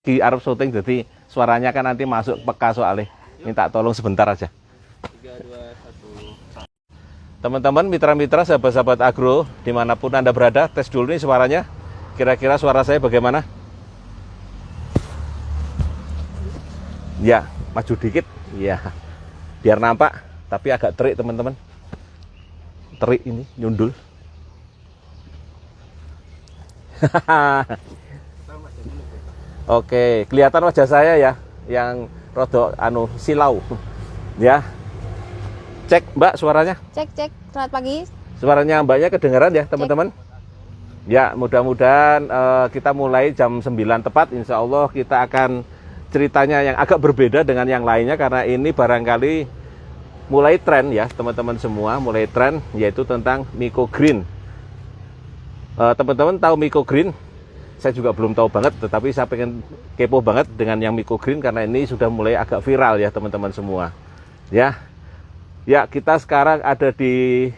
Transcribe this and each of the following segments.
Di Arab syuting jadi suaranya kan nanti masuk peka soalnya. Minta tolong sebentar aja. 3, 2, 1. Teman-teman, mitra-mitra, sahabat-sahabat agro, dimanapun Anda berada, tes dulu nih suaranya. Kira-kira suara saya bagaimana? Ya, maju dikit. Ya, biar nampak, tapi agak terik teman-teman. Terik ini, nyundul. Oke, kelihatan wajah saya ya, yang rodok silau. Ya, cek Mbak suaranya. Cek, selamat pagi. Suaranya Mbaknya kedengaran ya teman-teman? Ya, mudah-mudahan kita mulai jam 9 tepat. Insya Allah kita akan ceritanya yang agak berbeda dengan yang lainnya, karena ini barangkali mulai tren ya teman-teman semua, mulai tren, yaitu tentang microgreen. Teman-teman tahu microgreen? Saya juga belum tahu banget, tetapi saya pengen kepo banget dengan yang microgreen karena ini sudah mulai agak viral ya teman-teman semua. Ya, kita sekarang ada di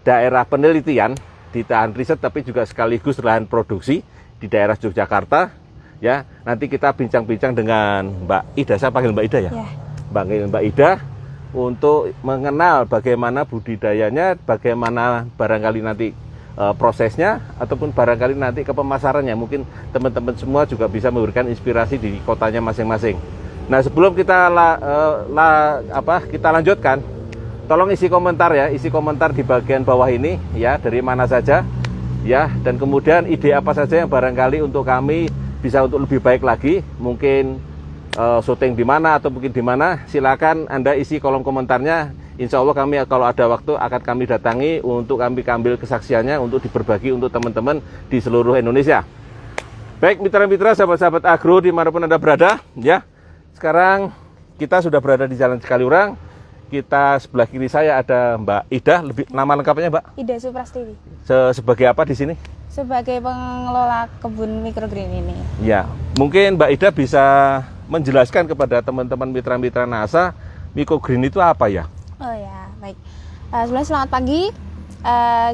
daerah penelitian, di lahan riset tapi juga sekaligus lahan produksi di daerah Yogyakarta. Ya, nanti kita bincang-bincang dengan Mbak Ida, saya panggil Mbak Ida ya. Mbak Ida untuk mengenal bagaimana budidayanya, bagaimana barangkali nanti prosesnya, ataupun barangkali nanti ke pemasarannya. Mungkin teman-teman semua juga bisa memberikan inspirasi di kotanya masing-masing. Nah, sebelum kita kita lanjutkan, tolong isi komentar ya, isi komentar di bagian bawah ini ya, dari mana saja ya, dan kemudian ide apa saja yang barangkali untuk kami bisa untuk lebih baik lagi, mungkin syuting di mana atau mungkin di mana, silakan Anda isi kolom komentarnya. Insya Allah kami kalau ada waktu akan kami datangi untuk kami ambil kesaksiannya untuk diberbagi untuk teman-teman di seluruh Indonesia. Baik mitra-mitra, sahabat-sahabat agro dimanapun Anda berada ya. Sekarang kita sudah berada di Jalan Cikaliurang. Kita sebelah kiri saya ada Mbak Ida, lebih nama lengkapnya Mbak? Ida Suprastiwi. Sebagai apa di sini? Sebagai pengelola kebun microgreen ini. Ya, mungkin Mbak Ida bisa menjelaskan kepada teman-teman mitra-mitra NASA, microgreen itu apa ya? Oh ya, baik. Sebelumnya selamat pagi.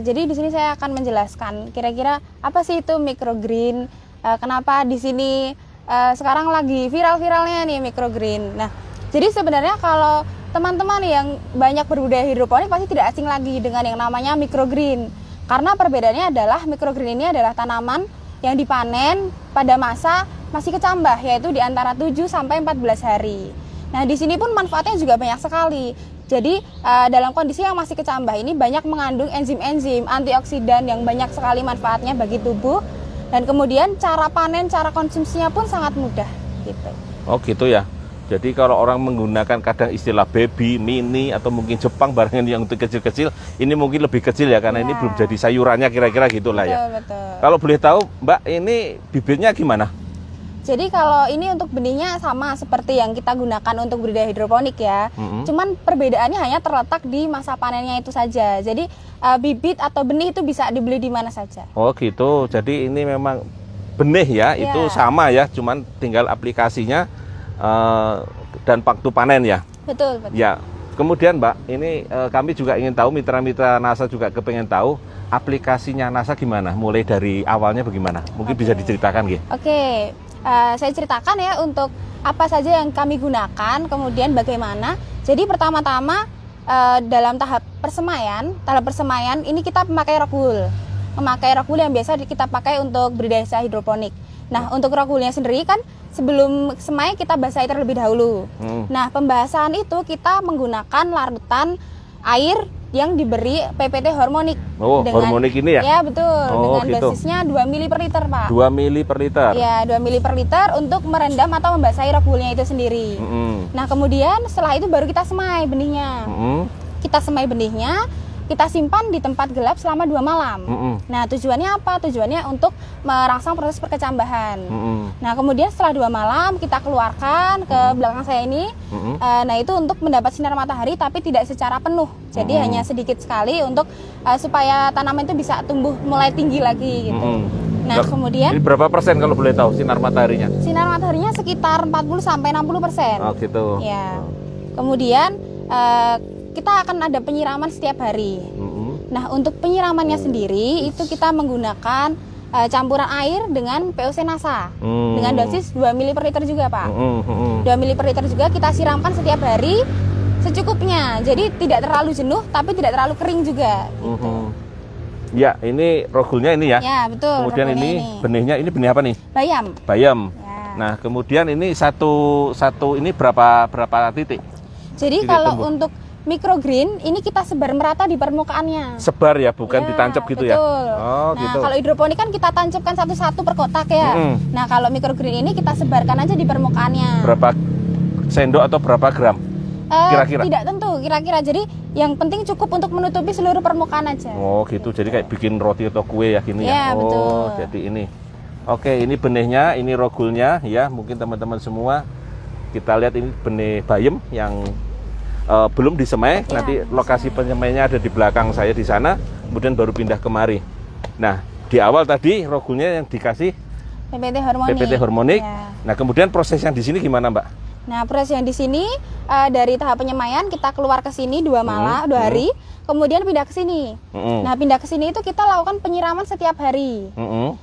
Jadi di sini saya akan menjelaskan kira-kira apa sih itu microgreen, kenapa di sini sekarang lagi viral-viralnya nih microgreen. Nah, jadi sebenarnya kalau teman-teman yang banyak berbudidaya hidroponik pasti tidak asing lagi dengan yang namanya microgreen. Karena perbedaannya adalah microgreen ini adalah tanaman yang dipanen pada masa masih kecambah, yaitu di antara 7 sampai 14 hari. Nah, di sini pun manfaatnya juga banyak sekali. Jadi dalam kondisi yang masih kecambah ini banyak mengandung enzim-enzim, antioksidan yang banyak sekali manfaatnya bagi tubuh. Dan kemudian cara panen, cara konsumsinya pun sangat mudah gitu. Oh gitu ya. Jadi kalau orang menggunakan kadang istilah baby, mini, atau mungkin Jepang barang yang untuk kecil-kecil, ini mungkin lebih kecil ya, karena ini belum jadi sayurannya kira-kira gitulah ya. Betul. Kalau boleh tahu Mbak, ini bibitnya gimana? Jadi kalau ini untuk benihnya sama seperti yang kita gunakan untuk budidaya hidroponik ya. Cuman perbedaannya hanya terletak di masa panennya itu saja. Jadi bibit atau benih itu bisa dibeli di mana saja. Oh gitu. Jadi ini memang benih ya, itu sama ya, cuman tinggal aplikasinya dan waktu panen ya. Betul. Ya. Kemudian Mbak, ini kami juga ingin tahu, mitra-mitra NASA juga kepengen tahu aplikasinya NASA gimana, mulai dari awalnya bagaimana? Mungkin bisa diceritakan gitu. Oke. Saya ceritakan ya untuk apa saja yang kami gunakan, kemudian bagaimana. Jadi pertama-tama dalam tahap persemaian ini kita memakai rock wool yang biasa kita pakai untuk budidaya hidroponik. Nah, untuk rock woolnya sendiri kan sebelum semai kita basahi terlebih dahulu. Nah, pembasahan itu kita menggunakan larutan air yang diberi PPT hormonik. Oh, dengan, hormonik ini ya? Ya, betul. Dengan gitu. basisnya 2 mili per liter, Pak. 2 mili per liter? Ya, 2 mili per liter untuk merendam atau membasahi rock woolnya itu sendiri. Nah, kemudian setelah itu baru kita semai benihnya. Kita semai benihnya, kita simpan di tempat gelap selama 2 malam. Nah, tujuannya apa? Tujuannya untuk merangsang proses perkecambahan. Nah, kemudian setelah 2 malam kita keluarkan ke belakang saya ini. Nah, itu untuk mendapat sinar matahari tapi tidak secara penuh. Jadi hanya sedikit sekali untuk supaya tanaman itu bisa tumbuh mulai tinggi lagi gitu. Nah, kemudian ini berapa persen kalau boleh tahu sinar mataharinya? Sinar mataharinya sekitar 40 sampai 60%. Oh, gitu. Ya. Kemudian kita akan ada penyiraman setiap hari. Nah, untuk penyiramannya sendiri itu kita menggunakan campuran air dengan POC NASA dengan dosis 2 ml per liter juga, Pak. 2 ml per liter juga kita siramkan setiap hari secukupnya. Jadi tidak terlalu jenuh tapi tidak terlalu kering juga gitu. Ya, ini rogulnya ini ya. Ya, betul. Kemudian ini benihnya, ini benih apa nih? Bayam. Bayam. Ya. Nah, kemudian ini satu ini berapa titik? Jadi Titik kalau tumbuh. untuk microgreen ini kita sebar merata di permukaannya. Sebar ya, bukan Ya, ditancap gitu betul. ya? Oh, nah, gitu. kalau hidroponik kan kita tancapkan satu-satu per kotak ya. Nah, kalau microgreen ini kita sebarkan aja di permukaannya. Berapa sendok atau berapa gram? Kira-kira? Tidak tentu, kira-kira. Jadi yang penting cukup untuk menutupi seluruh permukaan aja. Oh, gitu. Jadi kayak bikin roti atau kue ya gini ya? Ya, Oh, betul. jadi ini. Oke, ini benihnya, ini rogulnya ya. Mungkin teman-teman semua kita lihat ini benih bayam yang belum disemai. Ya, Nanti lokasi penyemainya ada di belakang saya di sana. Kemudian baru pindah kemari. Nah, di awal tadi rogulnya yang dikasih PPT hormonik. PPT hormonik. Ya. Nah, kemudian proses yang di sini gimana, Mbak? Nah, proses yang di sini dari tahap penyemaian kita keluar ke sini 2 hari, kemudian pindah ke sini. Nah, pindah ke sini itu kita lakukan penyiraman setiap hari.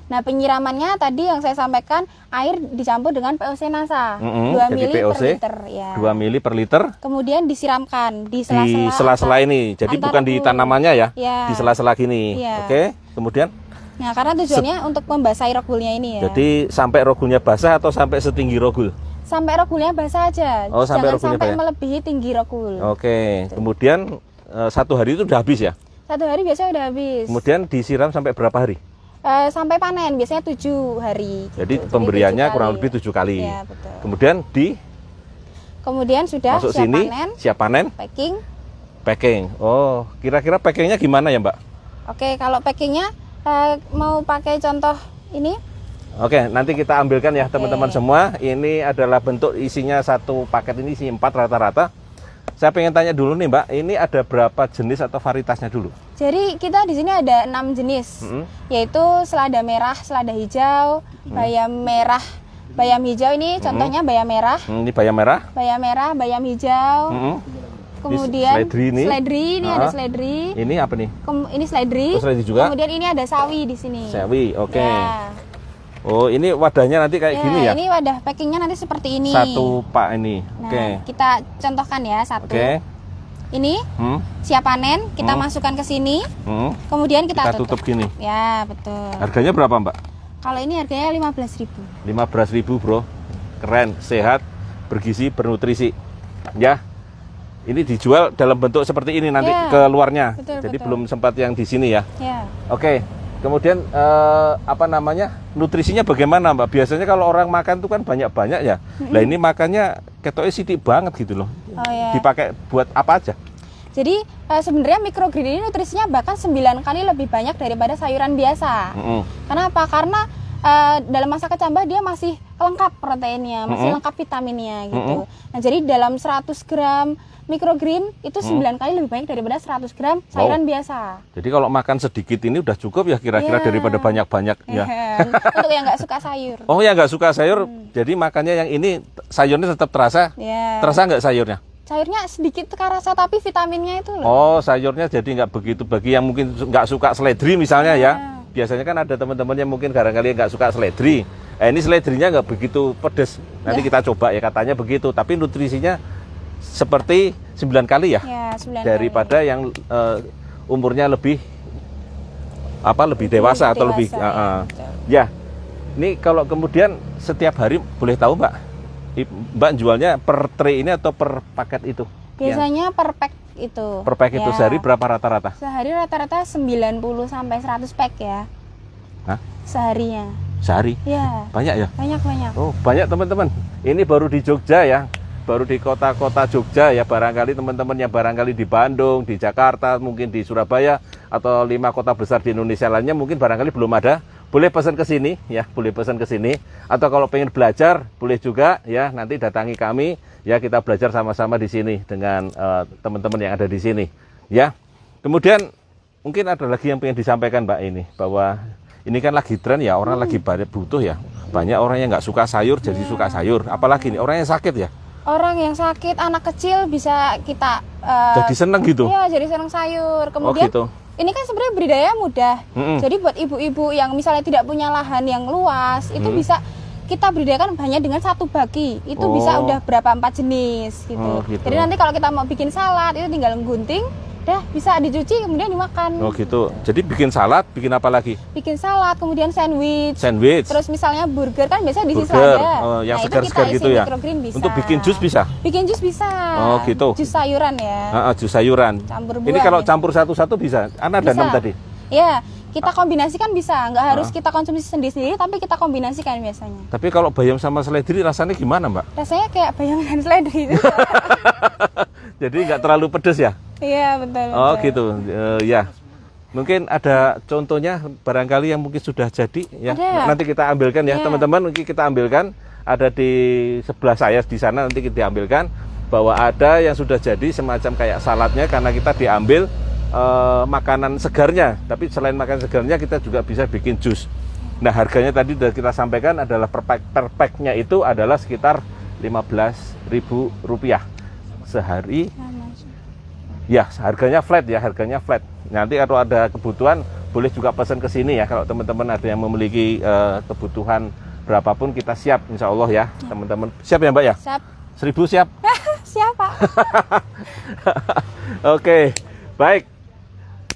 Nah, penyiramannya tadi yang saya sampaikan air dicampur dengan POC NASA 2 Jadi ml per POC, liter ya. 2 ml per liter. Kemudian disiramkan di Di sela-sela ini. Jadi antara bukan di bulu. tanamannya ya. Ya. Di sela-sela gini. Ya. Oke. Kemudian Nah, karena tujuannya untuk membasahi rogulnya ini ya. jadi sampai rogulnya basah atau sampai setinggi rogul? Sampai rogulnya basah aja. Oh, sampai Jangan rogulnya sampai basah. melebihi tinggi rogul. Oke. Kemudian 1 hari itu udah habis ya. 1 hari biasanya udah habis. Kemudian disiram sampai berapa hari? Sampai panen biasanya 7 hari. Jadi gitu. pemberiannya 7 kurang kali. lebih 7 kali. Ya, betul. Kemudian Kemudian sudah masuk siap sini, panen, siap panen, packing. Oh, kira-kira packingnya gimana ya, Mbak? Oke, kalau packingnya mau pakai contoh ini. Oke, nanti kita ambilkan ya teman-teman semua. Ini adalah bentuk isinya satu paket ini isi 4 rata-rata. Saya pengen tanya dulu nih, Mbak, ini ada berapa jenis atau varietasnya dulu? Jadi kita di sini ada 6 jenis, yaitu selada merah, selada hijau, bayam merah, bayam hijau ini contohnya bayam merah, Ini bayam merah. bayam hijau. Kemudian seledri ini. ada seledri. Ini apa nih? Ini seledri. Oh, seledri juga. Kemudian ini ada sawi di sini. Sawi, oke. Ya. Oh, ini wadahnya nanti kayak gini ya? Ini wadah packingnya nanti seperti ini. Satu pak ini. Nah, Oke. kita contohkan ya satu. Oke. Ini siap panen, kita masukkan ke sini. Kemudian kita tutup gini. Ya, betul. Harganya berapa, Mbak? Kalau ini harganya 15.000. 15.000, Bro. Keren, sehat, bergizi, bernutrisi. Ya. Ini dijual dalam bentuk seperti ini nanti Ya, keluarnya. betul, Jadi betul. belum sempat yang di sini ya. Ya. Oke. Kemudian nutrisinya bagaimana, Mbak? Biasanya kalau orang makan tuh kan banyak-banyak ya. Nah, ini makannya ketoknya sidik banget gitu loh. Oh ya. Dipakai buat apa aja? Jadi sebenarnya microgreen ini nutrisinya bahkan 9 kali lebih banyak daripada sayuran biasa. Kenapa? Karena dalam masa kecambah dia masih lengkap proteinnya, masih lengkap vitaminnya gitu. Nah, jadi dalam 100 gram microgreen itu 9 kali lebih banyak daripada 100 gram sayuran biasa. Jadi kalau makan sedikit ini udah cukup ya kira-kira daripada banyak-banyak ya. Untuk yang nggak suka sayur. Oh, yang nggak suka sayur, jadi makannya yang ini sayurnya tetap terasa. Ya. Terasa nggak sayurnya? Sayurnya sedikit terasa tapi vitaminnya itu loh. Oh, sayurnya jadi nggak begitu bagi yang mungkin nggak suka seledri misalnya ya. Biasanya kan ada teman-teman yang mungkin barangkali nggak suka seledri. Ini seledrinya nggak begitu pedes. Nanti kita coba ya katanya begitu. Tapi nutrisinya seperti 9 kali ya, 9 daripada kali. yang umurnya lebih dewasa atau lebih ya. Ini kalau kemudian setiap hari boleh tahu Mbak jualnya per tray ini atau per paket itu? Biasanya per pack itu. Per pack itu sehari berapa rata-rata? Sehari rata-rata 90 sampai 100 pack ya. Hah? Seharinya. Sehari? Ya. Banyak ya? Banyak. Oh, banyak teman-teman. Ini baru di Jogja ya. Baru di kota-kota Jogja ya, barangkali teman-teman yang barangkali di Bandung, di Jakarta, mungkin di Surabaya atau 5 kota besar di Indonesia lainnya mungkin barangkali belum ada. Boleh pesan ke sini ya, boleh pesan ke sini. Atau kalau pengen belajar boleh juga ya, nanti datangi kami ya, kita belajar sama-sama di sini dengan teman-teman yang ada di sini ya. Kemudian mungkin ada lagi yang pengen disampaikan Mbak ini, bahwa ini kan lagi tren ya, orang lagi butuh ya. Banyak orang yang nggak suka sayur jadi suka sayur, apalagi nih orang yang sakit ya. Orang yang sakit, anak kecil bisa kita jadi seneng gitu. Iya, jadi seneng sayur. Kemudian gitu. ini kan sebenarnya budidaya mudah. Jadi buat ibu-ibu yang misalnya tidak punya lahan yang luas, itu bisa kita budidayakan hanya dengan satu baki. Itu bisa udah berapa 4 jenis gitu. Gitu. Jadi nanti kalau kita mau bikin salad itu tinggal gunting, dah bisa dicuci kemudian dimakan. Oh gitu. Jadi bikin salad, bikin apa lagi? Bikin salad, kemudian sandwich. Terus misalnya burger kan biasanya di sisi ada. Yang nah, segar-segar itu kita gitu isi ya. microgreen bisa. Untuk bikin jus bisa? Bikin jus bisa. Oh gitu. Jus sayuran ya. Jus sayuran. Campur buah. Ini kalau ya. campur satu-satu bisa? Ana dan enam tadi? Ya, kita kombinasikan bisa. Nggak harus kita konsumsi sendiri-sendiri, tapi kita kombinasikan biasanya. Tapi kalau bayam sama seledri rasanya gimana, Mbak? Rasanya kayak bayam dan seledri itu. Jadi nggak terlalu pedes ya? Iya, betul. Oh gitu, ya. Mungkin ada contohnya barangkali yang mungkin sudah jadi ya. Ada. Nanti kita ambilkan ya, teman-teman. Mungkin kita ambilkan. Ada di sebelah saya di sana, nanti kita ambilkan bahwa ada yang sudah jadi semacam kayak saladnya karena kita diambil makanan segarnya. Tapi selain makanan segarnya kita juga bisa bikin jus. Nah, harganya tadi sudah kita sampaikan adalah per packnya itu adalah sekitar Rp15.000 sehari. Ya, harganya flat ya, harganya flat. Nanti kalau ada kebutuhan boleh juga pesan ke sini ya. Kalau teman-teman ada yang memiliki kebutuhan berapapun kita siap, insya Allah ya, teman-teman. Siap ya Mbak ya? Siap. 1000 siap? Siap Pak. Oke, baik.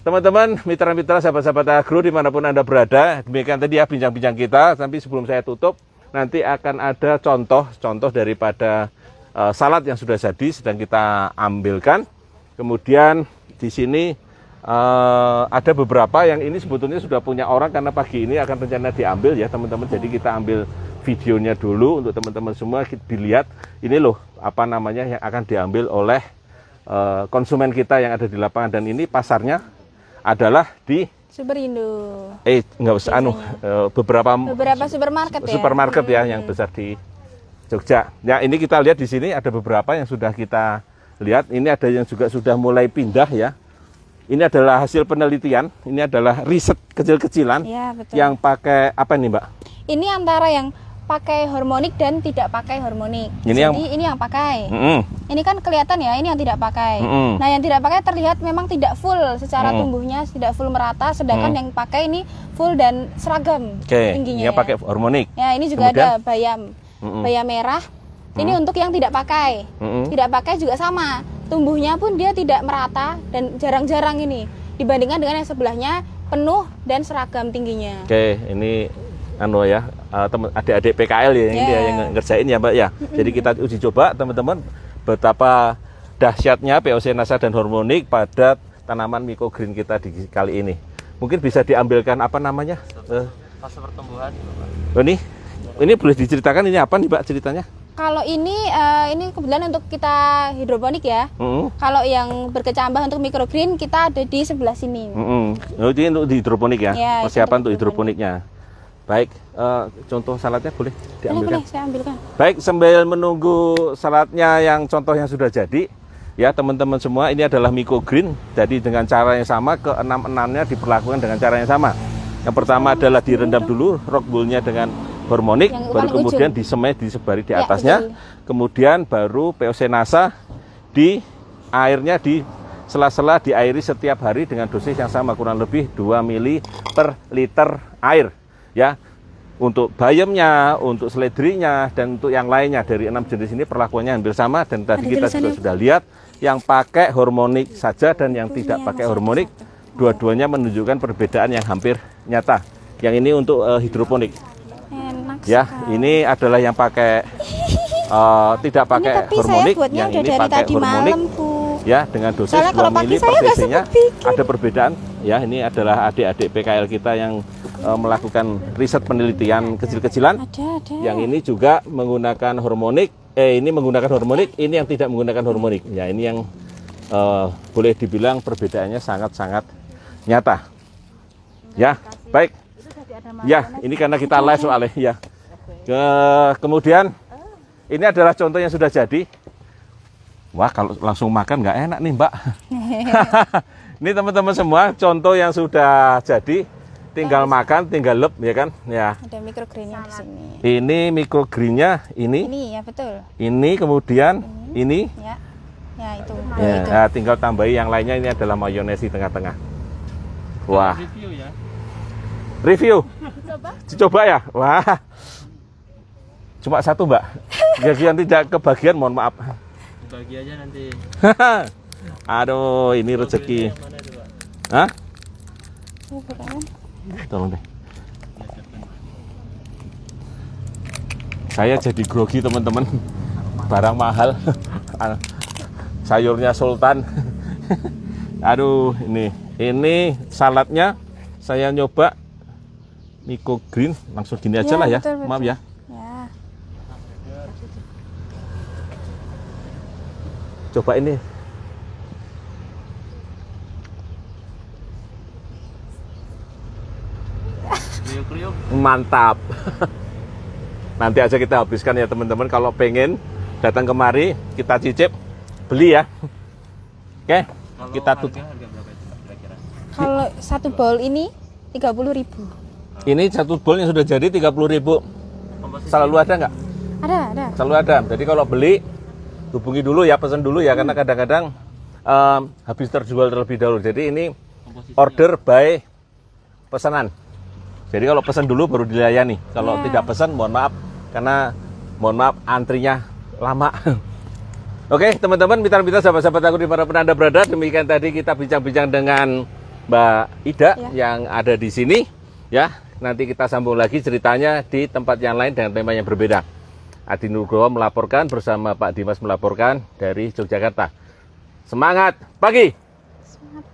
Teman-teman, mitra-mitra, sahabat-sahabat agro dimanapun Anda berada, demikian tadi ya bincang-bincang kita. Tapi sebelum saya tutup, nanti akan ada contoh daripada salad yang sudah jadi, sedang kita ambilkan. Kemudian di sini ada beberapa yang ini sebetulnya sudah punya orang karena pagi ini akan rencana diambil ya teman-teman. Jadi kita ambil videonya dulu untuk teman-teman semua dilihat. Ini loh apa namanya yang akan diambil oleh konsumen kita yang ada di lapangan, dan ini pasarnya adalah di Superindo. Nggak usah beberapa supermarket ya. Supermarket ya yang besar di Jogja. Ya ini kita lihat di sini ada beberapa yang sudah kita lihat. Ini ada yang juga sudah mulai pindah ya. Ini adalah hasil penelitian. Ini adalah riset kecil-kecilan ya, betul. Yang pakai apa nih Mbak? Ini antara yang pakai hormonik dan tidak pakai hormonik. Jadi ini yang pakai. Ini kan kelihatan ya, ini yang tidak pakai. Nah, yang tidak pakai terlihat memang tidak full secara tumbuhnya, tidak full merata. Sedangkan yang pakai ini full dan seragam tingginya. Yang pakai hormonik. Ya, ini juga ada bayam, bayam merah. Ini untuk yang tidak pakai. Tidak pakai juga sama. Tumbuhnya pun dia tidak merata dan jarang-jarang ini. Dibandingkan dengan yang sebelahnya penuh dan seragam tingginya. Ini ya, adik-adik PKL ya, ini yang ngerjain ya Mbak ya. Jadi kita uji coba teman-teman betapa dahsyatnya POC NASA dan hormonik pada tanaman microgreen kita di kali ini. Mungkin bisa diambilkan apa namanya? Fase pertumbuhan. Ini boleh diceritakan ini apa nih Mbak ceritanya? Kalau ini kebetulan untuk kita hidroponik ya. Kalau yang berkecambah untuk microgreen kita ada di sebelah sini. Ini untuk di hidroponik ya, persiapan untuk hidroponiknya. Baik, contoh saladnya boleh diambilkan? Boleh, saya ambilkan. Baik, sambil menunggu saladnya yang contoh yang sudah jadi, ya teman-teman semua, ini adalah microgreen. Jadi dengan cara yang sama, keenam-enamnya diperlakukan dengan cara yang sama. Yang pertama adalah direndam dulu rock woolnya dengan hormonik, baru kemudian disemai, disebari di atasnya. Kemudian baru POC NASA di airnya di sela-sela diairi setiap hari dengan dosis yang sama, kurang lebih 2 ml per liter air. Ya, untuk bayamnya, untuk seledrinya, dan untuk yang lainnya dari 6 jenis ini perlakuannya hampir sama. Dan tadi kita juga sudah lihat yang pakai hormonik saja dan yang tidak pakai hormonik, dua-duanya menunjukkan perbedaan yang hampir nyata. Yang ini untuk hidroponik. Ya, ini adalah yang pakai tidak pakai hormonik, yang ini pakai hormonik. Ya, dengan dosis 2 ml per cc-nya ada perbedaan. Ya, ini adalah adik-adik PKL kita yang melakukan riset penelitian kecil-kecilan. Yang ini juga menggunakan hormonik. Ini menggunakan hormonik, ini yang tidak menggunakan hormonik. Ya, ini yang boleh dibilang perbedaannya sangat-sangat nyata. Ya, baik. Ya, ini karena kita live soalnya ya. Kemudian ini adalah contoh yang sudah jadi. Wah, kalau langsung makan nggak enak nih Mbak. Ini teman-teman semua contoh yang sudah jadi, tinggal makan, tinggal lep ya kan? Ya. Ada microgreennya di sini. Ini microgreennya ini. Ini ya betul. Ini kemudian ini. Ya, ya itu. Ya, tinggal tambahi yang lainnya, ini adalah mayones di tengah-tengah. Wah, Review ya. review. Coba. Dicoba ya? Wah. Cuma satu, Mbak. Jadi tidak kebagian, mohon maaf. Bagi aja nanti. Aduh, ini rezeki. Yang mana itu, Pak? Hah? Ini bukan. Tolong deh. Saya jadi grogi, teman-teman. Barang mahal. Sayurnya sultan. Aduh, ini saladnya saya nyoba microgreen, langsung gini aja Ya, lah ya. betul, betul. Maaf ya. Ya. Coba ini. Kriuk-kriuk. Mantap. Nanti aja kita habiskan ya teman-teman. Kalau pengen datang kemari, kita cicip, beli ya. Oke, Kalau kita tutup. harga berapa itu, Pak, kira-kira? Kalau satu bowl ini 30.000. Ini satu bowl yang sudah jadi 30.000. Komposisi Selalu ada nggak? Ada. Selalu ada. Jadi kalau beli, hubungi dulu ya, pesan dulu ya, karena kadang-kadang habis terjual terlebih dahulu. Jadi ini komposisi order by pesanan. Jadi kalau pesan dulu baru dilayani. Kalau Ya. tidak pesan, mohon maaf, karena mohon maaf antrinya lama. Oke, teman-teman, mitra-mitra, sahabat-sahabat aku di mana pun Anda berada, demikian tadi kita bincang-bincang dengan Mbak Ida yang ada di sini. Ya, nanti kita sambung lagi ceritanya di tempat yang lain dengan tema yang berbeda. Adi Nugroho melaporkan bersama Pak Dimas melaporkan dari Yogyakarta. Semangat pagi! Semangat.